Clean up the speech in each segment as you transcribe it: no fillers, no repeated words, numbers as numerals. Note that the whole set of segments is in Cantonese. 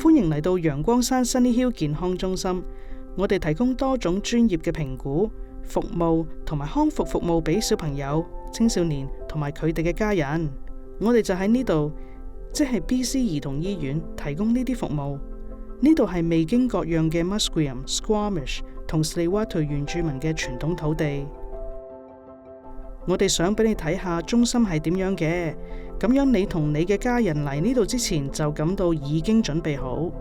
歡迎嚟到陽光山 Sunny Hill 健康中心。我哋提供多種專業嘅評估、服務同埋康復服務俾小朋友、青少年同埋佢哋嘅家人。我哋就喺呢度，即係 BC 兒童醫院提供呢啲服務。呢度係未經割讓嘅 Musqueam、Squamish 同 Tsleil-Waututh 原住民嘅傳統土地。我哋想俾你睇下中心係點樣嘅，咁樣你同你嘅家人嚟呢度之前就感到已經準備好。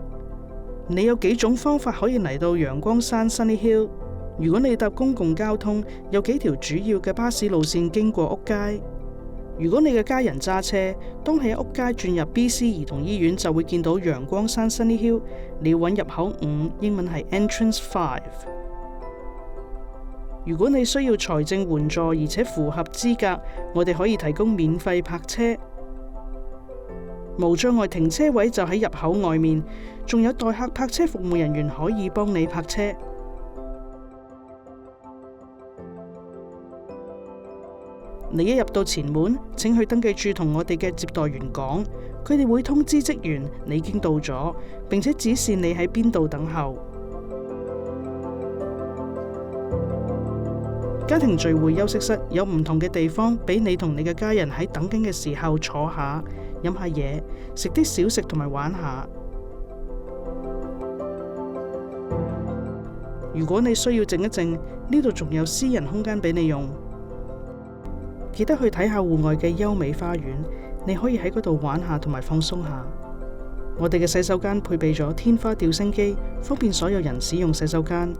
你有幾種方法可以嚟到陽光山 Sunny Hill。如果你搭公共交通，有幾條主要嘅巴士路線經過屋街。如果你嘅家人揸車，當喺屋街轉入 BC 兒童醫院，就會見到陽光山 Sunny Hill。你要揾入口5，英文係 Entrance 5。如果你需要財政援助而且符合資格，我哋可以提供免費泊車。無障礙停車位就喺入口外面，仲有代客泊車服務人員可以幫你泊車。你一入到前門，請去登記處同我哋嘅接待員講，佢哋會通知職員你已經到咗，並且指示你喺邊度等候。家庭聚會休息室有唔同嘅地方俾你同你嘅家人喺等緊嘅時候坐下，飲下嘢，食啲小食同埋玩下。如果你需要靜一靜，呢度仲有私人空間俾你用。記得去睇下戶外嘅優美花園，你可以喺嗰度玩下同埋放鬆下。我哋嘅洗手間配備咗天花吊升機，方便所有人使用洗手間。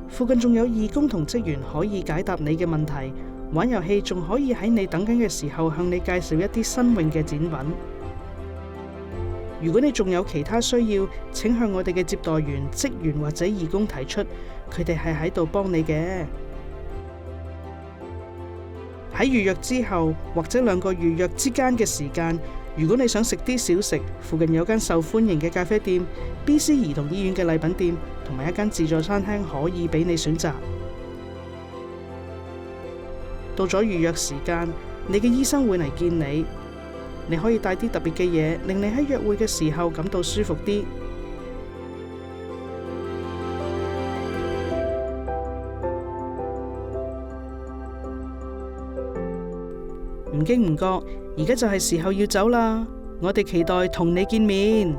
附近仲有義工同職員可以解答你嘅問題，玩遊戲仲可以喺你等緊嘅時候向你介紹一啲新穎嘅展品。如果你仲有其他需要，請向我哋嘅接待員、職員或者義工提出，佢哋係喺度幫你嘅。喺預約之後或者2個預約之間嘅時間，如果你想食啲小食，附近有間受歡迎嘅咖啡店、BC 兒童醫院嘅禮品店同埋一間自助餐廳可以俾你選擇。到咗預約時間，你嘅醫生會嚟見你，你可以帶啲特別嘅嘢，令你喺約會嘅時候感到舒服啲。唔經唔覺，而家就係時候要走啦。我哋期待同你見面。